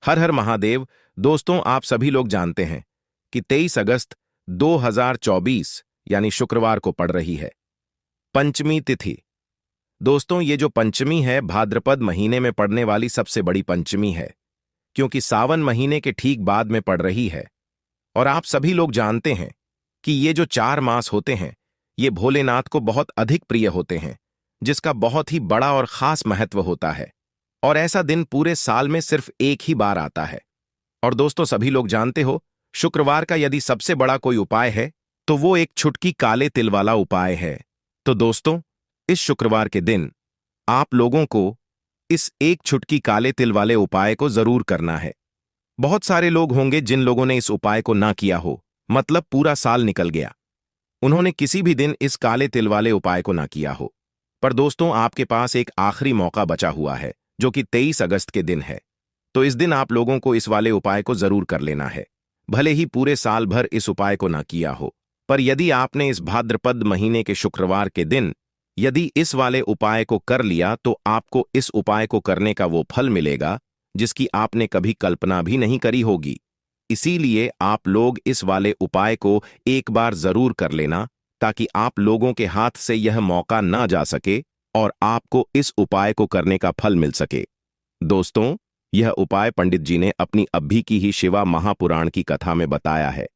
हर हर महादेव। दोस्तों, आप सभी लोग जानते हैं कि 23 अगस्त 2024 यानी शुक्रवार को पड़ रही है पंचमी तिथि। दोस्तों, ये जो पंचमी है भाद्रपद महीने में पड़ने वाली सबसे बड़ी पंचमी है, क्योंकि सावन महीने के ठीक बाद में पड़ रही है। और आप सभी लोग जानते हैं कि ये जो 4 मास होते हैं ये भोलेनाथ को बहुत अधिक प्रिय होते हैं, जिसका बहुत ही बड़ा और खास महत्व होता है। और ऐसा दिन पूरे साल में सिर्फ एक ही बार आता है। और दोस्तों, सभी लोग जानते हो, शुक्रवार का यदि सबसे बड़ा कोई उपाय है तो वो एक छुटकी काले तिल वाला उपाय है। तो दोस्तों, इस शुक्रवार के दिन आप लोगों को इस एक छुटकी काले तिल वाले उपाय को जरूर करना है। बहुत सारे लोग होंगे जिन लोगों ने इस उपाय को ना किया हो, मतलब पूरा साल निकल गया, उन्होंने किसी भी दिन इस काले तिल वाले उपाय को ना किया हो। पर दोस्तों, आपके पास एक आखिरी मौका बचा हुआ है, जो कि 23 अगस्त के दिन है। तो इस दिन आप लोगों को इस वाले उपाय को जरूर कर लेना है। भले ही पूरे साल भर इस उपाय को ना किया हो, पर यदि आपने इस भाद्रपद महीने के शुक्रवार के दिन यदि इस वाले उपाय को कर लिया तो आपको इस उपाय को करने का वो फल मिलेगा जिसकी आपने कभी कल्पना भी नहीं करी होगी। इसीलिए आप लोग इस वाले उपाय को एक बार जरूर कर लेना, ताकि आप लोगों के हाथ से यह मौका ना जा सके और आपको इस उपाय को करने का फल मिल सके। दोस्तों, यह उपाय पंडित जी ने अपनी अभी की ही शिवा महापुराण की कथा में बताया है।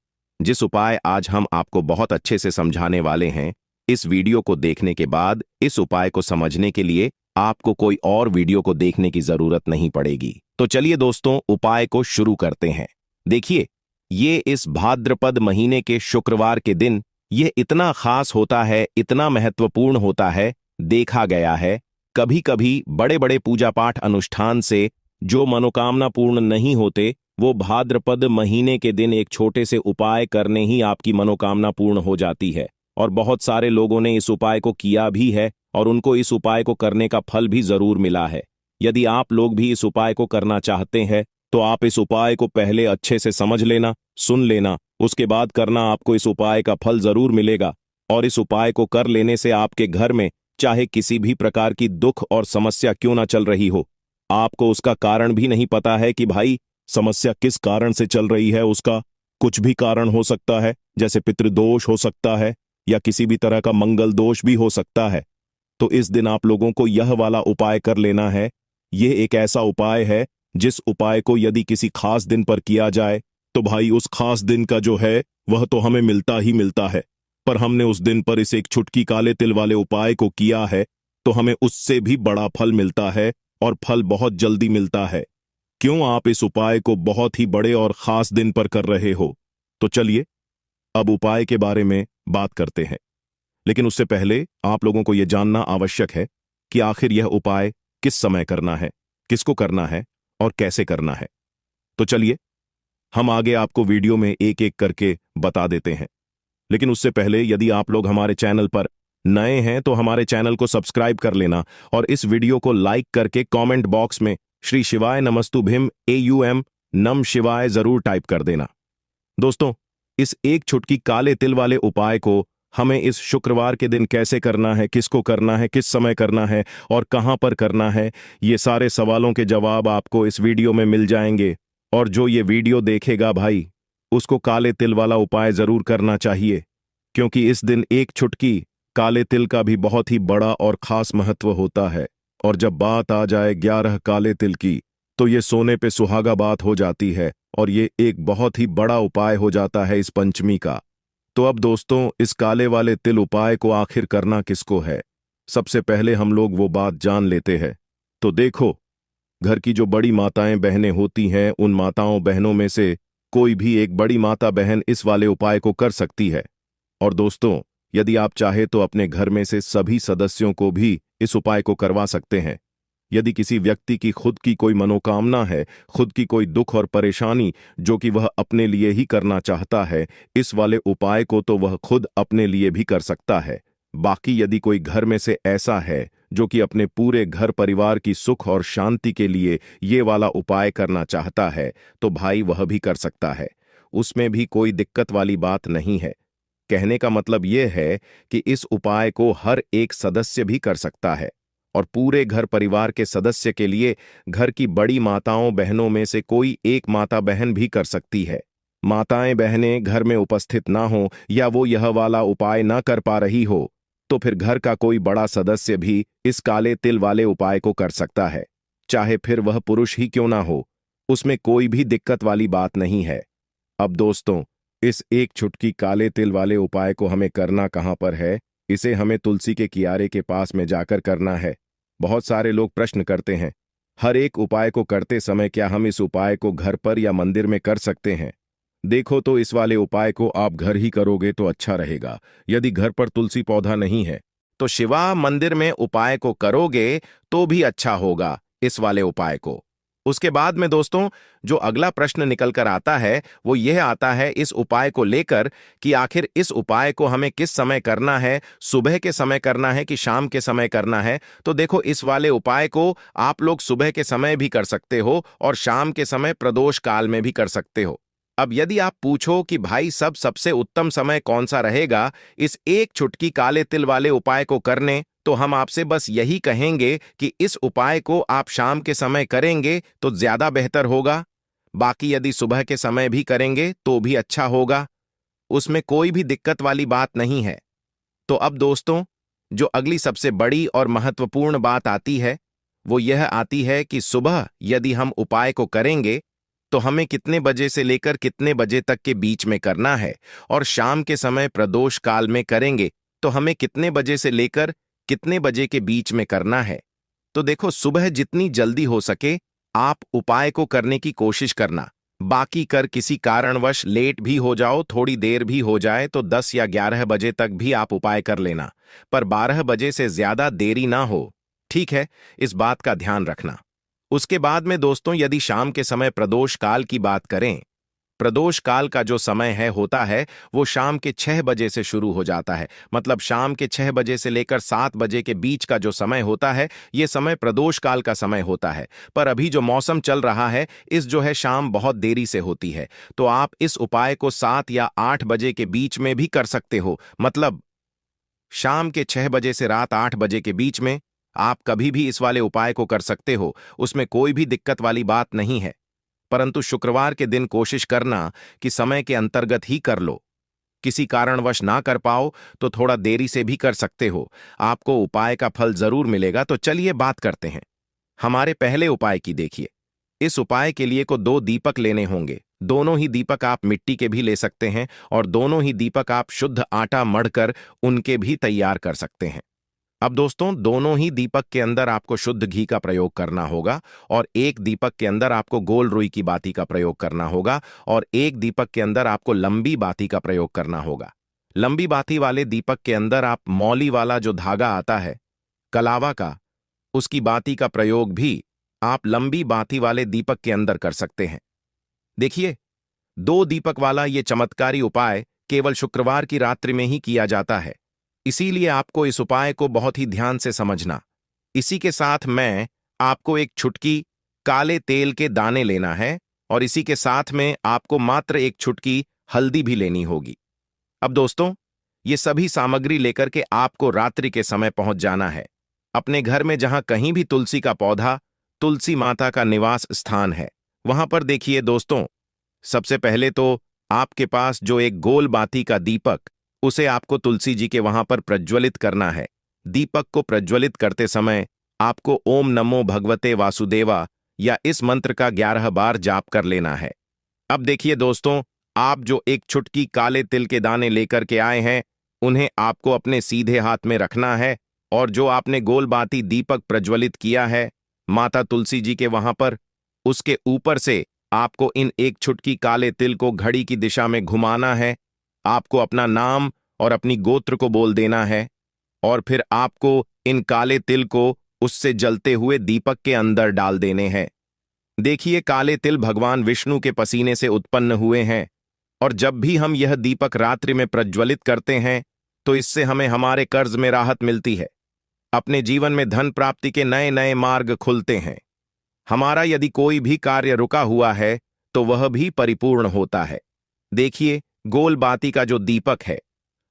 जिस उपाय आज हम आपको बहुत अच्छे से समझाने वाले हैं, इस वीडियो को देखने के बाद इस उपाय को समझने के लिए आपको कोई और वीडियो को देखने की जरूरत नहीं पड़ेगी। तो चलिए दोस्तों, उपाय को शुरू करते हैं। देखिए, ये इस भाद्रपद महीने के शुक्रवार के दिन यह इतना खास होता है, इतना महत्वपूर्ण होता है। देखा गया है कभी कभी बड़े बड़े पूजा पाठ अनुष्ठान से जो मनोकामना पूर्ण नहीं होते, वो भाद्रपद महीने के दिन एक छोटे से उपाय करने ही आपकी मनोकामना पूर्ण हो जाती है। और बहुत सारे लोगों ने इस उपाय को किया भी है और उनको इस उपाय को करने का फल भी जरूर मिला है। यदि आप लोग भी इस उपाय को करना चाहते हैं तो आप इस उपाय को पहले अच्छे से समझ लेना, सुन लेना, उसके बाद करना। आपको इस उपाय का फल जरूर मिलेगा। और इस उपाय को कर लेने से आपके घर में चाहे किसी भी प्रकार की दुख और समस्या क्यों ना चल रही हो, आपको उसका कारण भी नहीं पता है कि भाई समस्या किस कारण से चल रही है, उसका कुछ भी कारण हो सकता है, जैसे पितृदोष हो सकता है या किसी भी तरह का मंगल दोष भी हो सकता है। तो इस दिन आप लोगों को यह वाला उपाय कर लेना है। यह एक ऐसा उपाय है जिस उपाय को यदि किसी खास दिन पर किया जाए तो भाई उस खास दिन का जो है वह तो हमें मिलता ही मिलता है। पर हमने उस दिन पर इस एक छुटकी काले तिल वाले उपाय को किया है तो हमें उससे भी बड़ा फल मिलता है, और फल बहुत जल्दी मिलता है। क्यों आप इस उपाय को बहुत ही बड़े और खास दिन पर कर रहे हो? तो चलिए अब उपाय के बारे में बात करते हैं। लेकिन उससे पहले आप लोगों को यह जानना आवश्यक है कि आखिर यह उपाय किस समय करना है, किसको करना है और कैसे करना है। तो चलिए हम आगे आपको वीडियो में एक एक करके बता देते हैं। लेकिन उससे पहले यदि आप लोग हमारे चैनल पर नए हैं तो हमारे चैनल को सब्सक्राइब कर लेना और इस वीडियो को लाइक करके कमेंट बॉक्स में श्री शिवाय नमस्तुभ्यम AUM नम शिवाय जरूर टाइप कर देना। दोस्तों, इस एक छुटकी काले तिल वाले उपाय को हमें इस शुक्रवार के दिन कैसे करना है, किसको करना है, किस समय करना है और कहां पर करना है, ये सारे सवालों के जवाब आपको इस वीडियो में मिल जाएंगे। और जो ये वीडियो देखेगा भाई, उसको काले तिल वाला उपाय जरूर करना चाहिए, क्योंकि इस दिन एक छुटकी काले तिल का भी बहुत ही बड़ा और खास महत्व होता है। और जब बात आ जाए 11 काले तिल की, तो ये सोने पे सुहागा बात हो जाती है और ये एक बहुत ही बड़ा उपाय हो जाता है इस पंचमी का। तो अब दोस्तों, इस काले वाले तिल उपाय को आखिर करना किसको है, सबसे पहले हम लोग वो बात जान लेते हैं। तो देखो, घर की जो बड़ी माताएं बहनें होती हैं, उन माताओं बहनों में से कोई भी एक बड़ी माता बहन इस वाले उपाय को कर सकती है। और दोस्तों, यदि आप चाहे तो अपने घर में से सभी सदस्यों को भी इस उपाय को करवा सकते हैं। यदि किसी व्यक्ति की खुद की कोई मनोकामना है, खुद की कोई दुख और परेशानी जो कि वह अपने लिए ही करना चाहता है, इस वाले उपाय को तो वह खुद अपने लिए भी कर सकता है। बाकी यदि कोई घर में से ऐसा है जो कि अपने पूरे घर परिवार की सुख और शांति के लिए ये वाला उपाय करना चाहता है, तो भाई वह भी कर सकता है। उसमें भी कोई दिक्कत वाली बात नहीं है। कहने का मतलब यह है कि इस उपाय को हर एक सदस्य भी कर सकता है। और पूरे घर परिवार के सदस्य के लिए घर की बड़ी माताओं बहनों में से कोई एक माता बहन भी कर सकती है। माताएं बहनें घर में उपस्थित ना हो या वो यह वाला उपाय ना कर पा रही हो तो फिर घर का कोई बड़ा सदस्य भी इस काले तिल वाले उपाय को कर सकता है, चाहे फिर वह पुरुष ही क्यों ना हो। उसमें कोई भी दिक्कत वाली बात नहीं है। अब दोस्तों, इस एक चुटकी काले तिल वाले उपाय को हमें करना कहाँ पर है? इसे हमें तुलसी के कियारे के पास में जाकर करना है। बहुत सारे लोग प्रश्न करते हैं, हर एक उपाय को करते समय क्या हम इस उपाय को घर पर या मंदिर में कर सकते हैं? देखो तो इस वाले उपाय को आप घर ही करोगे तो अच्छा रहेगा। यदि घर पर तुलसी पौधा नहीं है तो शिवा मंदिर में उपाय को करोगे तो भी अच्छा होगा इस वाले उपाय को। उसके बाद में दोस्तों, जो अगला प्रश्न निकल कर आता है वो यह आता है इस उपाय को लेकर कि आखिर इस उपाय को हमें किस समय करना है, सुबह के समय करना है कि शाम के समय करना है। तो देखो, इस वाले उपाय को आप लोग सुबह के समय भी कर सकते हो और शाम के समय प्रदोष काल में भी कर सकते हो। अब यदि आप पूछो कि भाई सबसे उत्तम समय कौन सा रहेगा इस एक चुटकी काले तिल वाले उपाय को करने, तो हम आपसे बस यही कहेंगे कि इस उपाय को आप शाम के समय करेंगे तो ज्यादा बेहतर होगा। बाकी यदि सुबह के समय भी करेंगे तो भी अच्छा होगा, उसमें कोई भी दिक्कत वाली बात नहीं है। तो अब दोस्तों, जो अगली सबसे बड़ी और महत्वपूर्ण बात आती है वो यह आती है कि सुबह यदि हम उपाय को करेंगे तो हमें कितने बजे से लेकर कितने बजे तक के बीच में करना है, और शाम के समय प्रदोष काल में करेंगे तो हमें कितने बजे से लेकर कितने बजे के बीच में करना है। तो देखो, सुबह जितनी जल्दी हो सके आप उपाय को करने की कोशिश करना। बाकी कर किसी कारणवश लेट भी हो जाओ, थोड़ी देर भी हो जाए तो 10 या 11 बजे तक भी आप उपाय कर लेना, पर 12 बजे से ज्यादा देरी ना हो। ठीक है, इस बात का ध्यान रखना। उसके बाद में दोस्तों, यदि शाम के समय प्रदोष काल की बात करें, प्रदोष काल का जो समय है होता है वो शाम के 6 बजे से शुरू हो जाता है। मतलब शाम के 6 बजे से लेकर 7 बजे के बीच का जो समय होता है ये समय प्रदोष काल का समय होता है। पर अभी जो मौसम चल रहा है इस जो है शाम बहुत देरी से होती है, तो आप इस उपाय को 7 या 8 बजे के बीच में भी कर सकते हो। मतलब शाम के 6 बजे से रात 8 बजे के बीच में आप कभी भी इस वाले उपाय को कर सकते हो, उसमें कोई भी दिक्कत वाली बात नहीं है। परंतु शुक्रवार के दिन कोशिश करना कि समय के अंतर्गत ही कर लो। किसी कारणवश ना कर पाओ तो थोड़ा देरी से भी कर सकते हो, आपको उपाय का फल जरूर मिलेगा। तो चलिए बात करते हैं हमारे पहले उपाय की। देखिए, इस उपाय के लिए को 2 दीपक लेने होंगे। दोनों ही दीपक आप मिट्टी के भी ले सकते हैं और दोनों ही दीपक आप शुद्ध आटा मढ़कर उनके भी तैयार कर सकते हैं। अब दोस्तों, दोनों ही दीपक के अंदर आपको शुद्ध घी का प्रयोग करना होगा और एक दीपक के अंदर आपको गोल रुई की बाती का प्रयोग करना होगा और एक दीपक के अंदर आपको लंबी बाती का प्रयोग करना होगा। लंबी बाती वाले दीपक के अंदर आप मौली वाला जो धागा आता है कलावा का, उसकी बाती का प्रयोग भी आप लंबी बाती वाले दीपक के अंदर कर सकते हैं। देखिए, 2 दीपक वाला ये चमत्कारी उपाय केवल शुक्रवार की रात्रि में ही किया जाता है, इसीलिए आपको इस उपाय को बहुत ही ध्यान से समझना। इसी के साथ मैं आपको एक चुटकी काले तेल के दाने लेना है और इसी के साथ में आपको मात्र एक चुटकी हल्दी भी लेनी होगी। अब दोस्तों, ये सभी सामग्री लेकर के आपको रात्रि के समय पहुंच जाना है अपने घर में, जहां कहीं भी तुलसी का पौधा, तुलसी माता का निवास स्थान है वहां पर। देखिए दोस्तों, सबसे पहले तो आपके पास जो एक गोल बाती का दीपक, उसे आपको तुलसी जी के वहां पर प्रज्वलित करना है। दीपक को प्रज्वलित करते समय आपको ओम नमो भगवते वासुदेवा या इस मंत्र का 11 बार जाप कर लेना है। अब देखिए दोस्तों, आप जो एक चुटकी काले तिल के दाने लेकर के आए हैं उन्हें आपको अपने सीधे हाथ में रखना है और जो आपने गोल बाती दीपक प्रज्वलित किया है माता तुलसी जी के वहां पर, उसके ऊपर से आपको इन एक चुटकी काले तिल को घड़ी की दिशा में घुमाना है। आपको अपना नाम और अपनी गोत्र को बोल देना है और फिर आपको इन काले तिल को उससे जलते हुए दीपक के अंदर डाल देने हैं। देखिए, काले तिल भगवान विष्णु के पसीने से उत्पन्न हुए हैं और जब भी हम यह दीपक रात्रि में प्रज्वलित करते हैं तो इससे हमें हमारे कर्ज में राहत मिलती है, अपने जीवन में धन प्राप्ति के नए नए मार्ग खुलते हैं। हमारा यदि कोई भी कार्य रुका हुआ है तो वह भी परिपूर्ण होता है। देखिए, गोल बाती का जो दीपक है,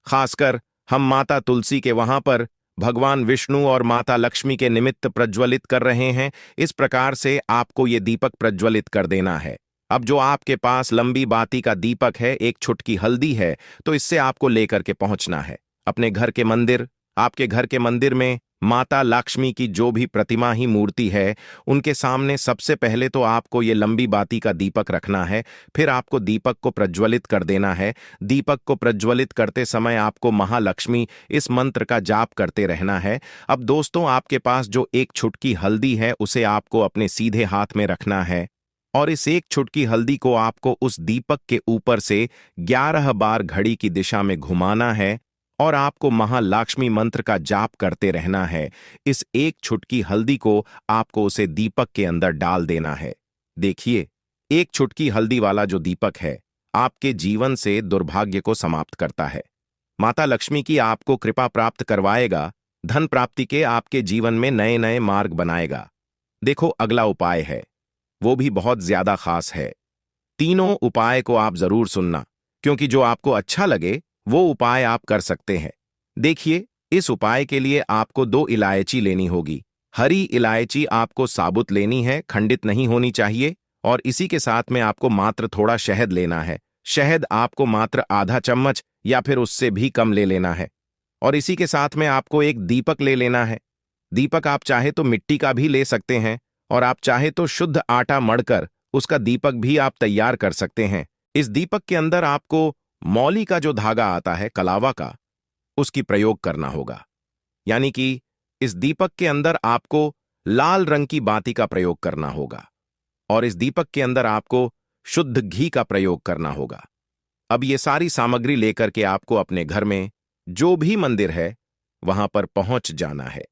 खासकर हम माता तुलसी के वहां पर भगवान विष्णु और माता लक्ष्मी के निमित्त प्रज्वलित कर रहे हैं। इस प्रकार से आपको ये दीपक प्रज्वलित कर देना है। अब जो आपके पास लंबी बाती का दीपक है, एक छुटकी हल्दी है, तो इससे आपको लेकर के पहुंचना है अपने घर के मंदिर। आपके घर के मंदिर में माता लक्ष्मी की जो भी प्रतिमा ही मूर्ति है, उनके सामने सबसे पहले तो आपको ये लंबी बाती का दीपक रखना है। फिर आपको दीपक को प्रज्वलित कर देना है। दीपक को प्रज्वलित करते समय आपको महालक्ष्मी इस मंत्र का जाप करते रहना है। अब दोस्तों, आपके पास जो एक छुटकी हल्दी है, उसे आपको अपने सीधे हाथ में रखना है और इस एक छुटकी हल्दी को आपको उस दीपक के ऊपर से 11 बार घड़ी की दिशा में घुमाना है और आपको महालक्ष्मी मंत्र का जाप करते रहना है। इस एक छुटकी हल्दी को आपको उसे दीपक के अंदर डाल देना है। देखिए, एक छुटकी हल्दी वाला जो दीपक है, आपके जीवन से दुर्भाग्य को समाप्त करता है। माता लक्ष्मी की आपको कृपा प्राप्त करवाएगा। धन प्राप्ति के आपके जीवन में नए नए मार्ग बनाएगा। देखो, अगला उपाय है, वो भी बहुत ज्यादा खास है। तीनों उपाय को आप जरूर सुनना, क्योंकि जो आपको अच्छा लगे वो उपाय आप कर सकते हैं। देखिए, इस उपाय के लिए आपको 2 इलायची लेनी होगी। हरी इलायची आपको साबुत लेनी है, खंडित नहीं होनी चाहिए। और इसी के साथ में आपको मात्र थोड़ा शहद लेना है। शहद आपको मात्र आधा चम्मच या फिर उससे भी कम ले लेना है। और इसी के साथ में आपको एक दीपक ले लेना है। दीपक आप चाहे तो मिट्टी का भी ले सकते हैं और आप चाहे तो शुद्ध आटा मढ़कर उसका दीपक भी आप तैयार कर सकते हैं। इस दीपक के अंदर आपको मौली का जो धागा आता है, कलावा का, उसकी प्रयोग करना होगा। यानी कि इस दीपक के अंदर आपको लाल रंग की बाती का प्रयोग करना होगा और इस दीपक के अंदर आपको शुद्ध घी का प्रयोग करना होगा। अब ये सारी सामग्री लेकर के आपको अपने घर में जो भी मंदिर है वहां पर पहुंच जाना है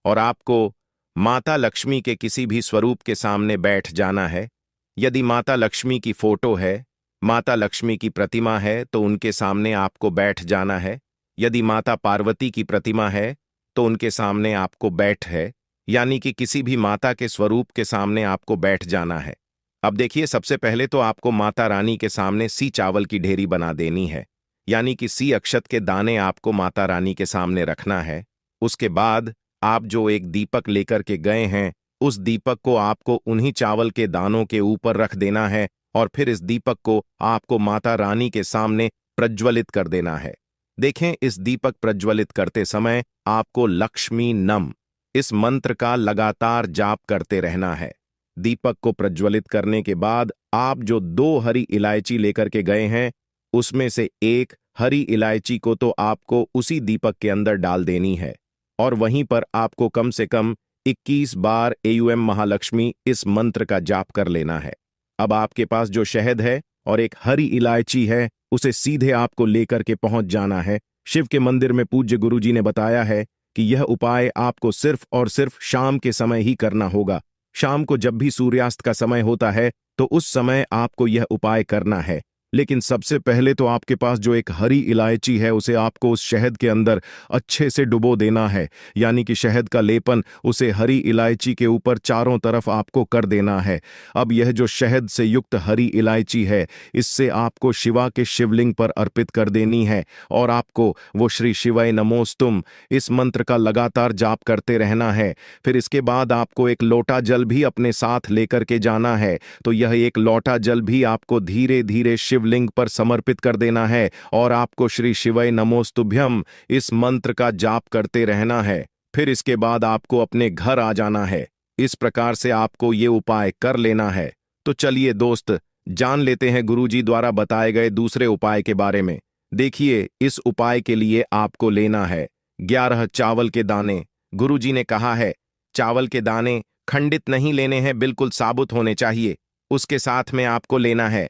और आपको माता लक्ष्मी के किसी भी स्वरूप के सामने बैठ जाना है। यदि माता लक्ष्मी की फोटो है, माता लक्ष्मी की प्रतिमा है, तो उनके सामने आपको बैठ जाना है। यदि माता पार्वती की प्रतिमा है तो उनके सामने आपको बैठ है, यानी कि किसी भी माता के स्वरूप के सामने आपको बैठ जाना है। अब देखिए, सबसे पहले तो आपको माता रानी के सामने सी चावल की ढेरी बना देनी है, यानी कि सी अक्षत के दाने आपको माता रानी के सामने रखना है। उसके बाद आप जो एक दीपक लेकर के गए हैं, उस दीपक को आपको उन्हीं चावल के दानों के ऊपर रख देना है और फिर इस दीपक को आपको माता रानी के सामने प्रज्वलित कर देना है। देखें, इस दीपक प्रज्वलित करते समय आपको लक्ष्मी नम इस मंत्र का लगातार जाप करते रहना है। दीपक को प्रज्वलित करने के बाद आप जो 2 हरी इलायची लेकर के गए हैं, उसमें से एक हरी इलायची को तो आपको उसी दीपक के अंदर डाल देनी है और वहीं पर आपको कम से कम 21 बार एयूएम महालक्ष्मी इस मंत्र का जाप कर लेना है। अब आपके पास जो शहद है और एक हरी इलायची है, उसे सीधे आपको लेकर के पहुंच जाना है। शिव के मंदिर में पूज्य गुरुजी ने बताया है कि यह उपाय आपको सिर्फ और सिर्फ शाम के समय ही करना होगा। शाम को जब भी सूर्यास्त का समय होता है, तो उस समय आपको यह उपाय करना है। लेकिन सबसे पहले तो आपके पास जो एक हरी इलायची है, उसे आपको उस शहद के अंदर अच्छे से डुबो देना है, यानी कि शहद का लेपन उसे हरी इलायची के ऊपर चारों तरफ आपको कर देना है। अब यह जो शहद से युक्त हरी इलायची है, इससे आपको शिवा के शिवलिंग पर अर्पित कर देनी है और आपको वो श्री शिवाय नमोस्तुम इस मंत्र का लगातार जाप करते रहना है। फिर इसके बाद आपको एक लोटा जल भी अपने साथ लेकर के जाना है, तो यह एक लोटा जल भी आपको धीरे धीरे शिवलिंग पर समर्पित कर देना है और आपको श्री शिवाय नमोस्तुभ्यम इस मंत्र का जाप करते रहना है। फिर इसके बाद आपको अपने घर आ जाना है। इस प्रकार से आपको ये उपाय कर लेना है। तो चलिए दोस्त, जान लेते हैं गुरुजी द्वारा बताए गए दूसरे उपाय के बारे में। देखिए, इस उपाय के लिए आपको लेना है 11 चावल के दाने। गुरुजी ने कहा है, चावल के दाने खंडित नहीं लेने हैं, बिल्कुल साबुत होने चाहिए। उसके साथ में आपको लेना है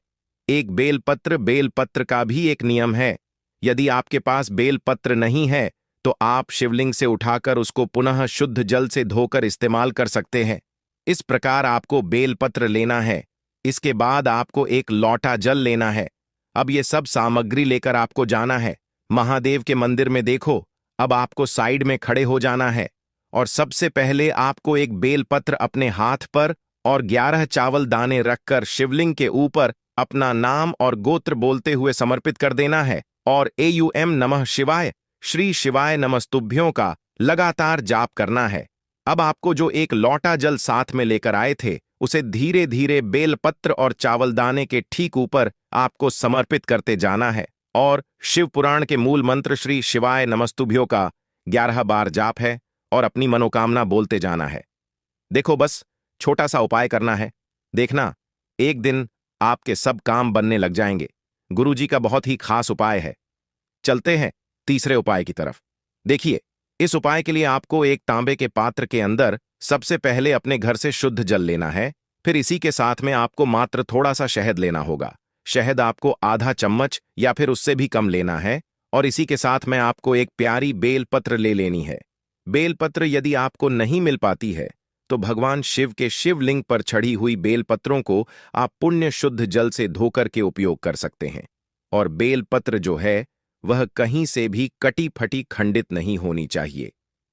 एक बेलपत्र। बेलपत्र का भी एक नियम है, यदि आपके पास बेलपत्र नहीं है तो आप शिवलिंग से उठाकर उसको पुनः शुद्ध जल से धोकर इस्तेमाल कर सकते हैं। इस प्रकार आपको बेलपत्र लेना है। इसके बाद आपको एक लोटा जल लेना है। अब ये सब सामग्री लेकर आपको जाना है महादेव के मंदिर में। देखो, अब आपको साइड में खड़े हो जाना है और सबसे पहले आपको एक बेलपत्र अपने हाथ पर और 11 चावल दाने रखकर शिवलिंग के ऊपर अपना नाम और गोत्र बोलते हुए समर्पित कर देना है और एयूएम नमः शिवाय श्री शिवाय नमस्तुभ्यों का लगातार जाप करना है। अब आपको जो एक लौटा जल साथ में लेकर आए थे उसे धीरे धीरे बेलपत्र और चावलदाने के ठीक ऊपर आपको समर्पित करते जाना है और शिव पुराण के मूल मंत्र श्री शिवाय नमस्तुभ्यो का 11 बार जाप है और अपनी मनोकामना बोलते जाना है। देखो, बस छोटा सा उपाय करना है, देखना एक दिन आपके सब काम बनने लग जाएंगे। गुरुजी का बहुत ही खास उपाय है। चलते हैं तीसरे उपाय की तरफ। देखिए, इस उपाय के लिए आपको एक तांबे के पात्र के अंदर सबसे पहले अपने घर से शुद्ध जल लेना है। फिर इसी के साथ में आपको मात्र थोड़ा सा शहद लेना होगा। शहद आपको आधा चम्मच या फिर उससे भी कम लेना है और इसी के साथ में आपको एक प्यारी बेलपत्र ले लेनी है। बेलपत्र यदि आपको नहीं मिल पाती है तो भगवान शिव के शिवलिंग पर चढ़ी हुई बेलपत्रों को आप पुण्य शुद्ध जल से धोकर के उपयोग कर सकते हैं। और बेलपत्र जो है वह कहीं से भी कटी फटी खंडित नहीं होनी चाहिए।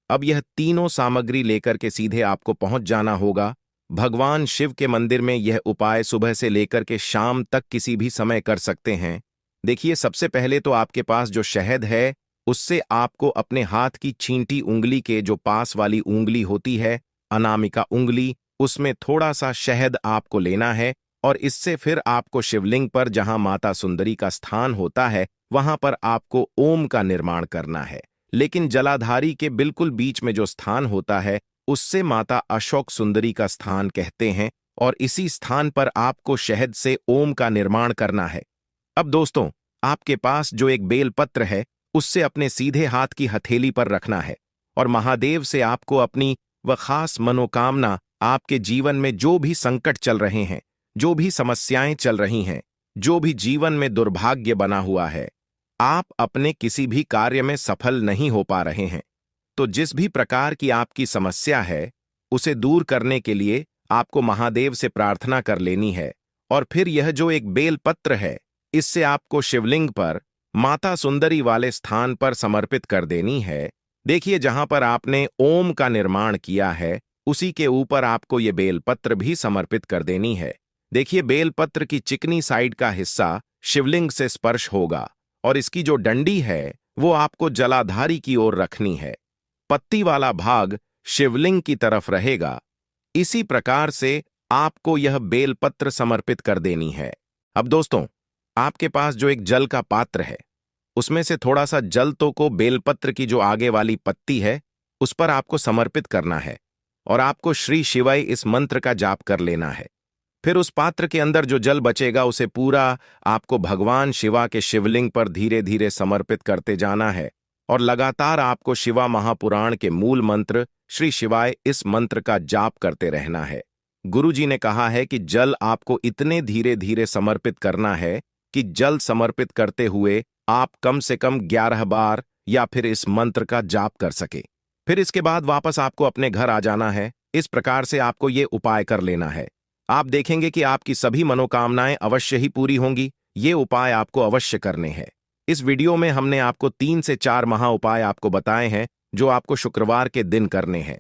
अब यह तीनों सामग्री लेकर के सीधे आपको पहुंच जाना होगा भगवान शिव के मंदिर में। यह उपाय सुबह से लेकर के शाम तक किसी भी समय कर सकते हैं। देखिए, सबसे पहले तो आपके पास जो शहद है उससे आपको अपने हाथ की छींटी उंगली के जो पास वाली उंगली होती है, अनामिका उंगली, उसमें थोड़ा सा शहद आपको लेना है और इससे फिर आपको शिवलिंग पर जहां माता सुंदरी का स्थान होता है वहां पर आपको ओम का निर्माण करना है। लेकिन जलाधारी के बिल्कुल बीच में जो स्थान होता है उससे माता अशोक सुंदरी का स्थान कहते हैं और इसी स्थान पर आपको शहद से ओम का निर्माण करना है। अब दोस्तों, आपके पास जो एक बेलपत्र है उससे अपने सीधे हाथ की हथेली पर रखना है और महादेव से आपको अपनी वह खास मनोकामना, आपके जीवन में जो भी संकट चल रहे हैं, जो भी समस्याएं चल रही हैं, जो भी जीवन में दुर्भाग्य बना हुआ है, आप अपने किसी भी कार्य में सफल नहीं हो पा रहे हैं, तो जिस भी प्रकार की आपकी समस्या है उसे दूर करने के लिए आपको महादेव से प्रार्थना कर लेनी है। और फिर यह जो एक बेलपत्र है इससे आपको शिवलिंग पर माता सुंदरी वाले स्थान पर समर्पित कर देनी है। देखिए, जहां पर आपने ओम का निर्माण किया है उसी के ऊपर आपको ये बेलपत्र भी समर्पित कर देनी है। देखिए, बेलपत्र की चिकनी साइड का हिस्सा शिवलिंग से स्पर्श होगा और इसकी जो डंडी है वो आपको जलाधारी की ओर रखनी है। पत्ती वाला भाग शिवलिंग की तरफ रहेगा। इसी प्रकार से आपको यह बेलपत्र समर्पित कर देनी है। अब दोस्तों, आपके पास जो एक जल का पात्र है उसमें से थोड़ा सा जल तो को बेलपत्र की जो आगे वाली पत्ती है उस पर आपको समर्पित करना है और आपको श्री शिवाय इस मंत्र का जाप कर लेना है। फिर उस पात्र के अंदर जो जल बचेगा उसे पूरा आपको भगवान शिवा के शिवलिंग पर धीरे धीरे समर्पित करते जाना है और लगातार आपको शिवा महापुराण के मूल मंत्र श्री शिवाय इस मंत्र का जाप करते रहना है। गुरुजी ने कहा है कि जल आपको इतने धीरे धीरे समर्पित करना है कि जल समर्पित करते हुए आप कम से कम 11 बार या फिर इस मंत्र का जाप कर सके। फिर इसके बाद वापस आपको अपने घर आ जाना है। इस प्रकार से आपको ये उपाय कर लेना है। आप देखेंगे कि आपकी सभी मनोकामनाएं अवश्य ही पूरी होंगी। ये उपाय आपको अवश्य करने हैं। इस वीडियो में हमने आपको 3 से 4 महा उपाय आपको बताए हैं जो आपको शुक्रवार के दिन करने हैं।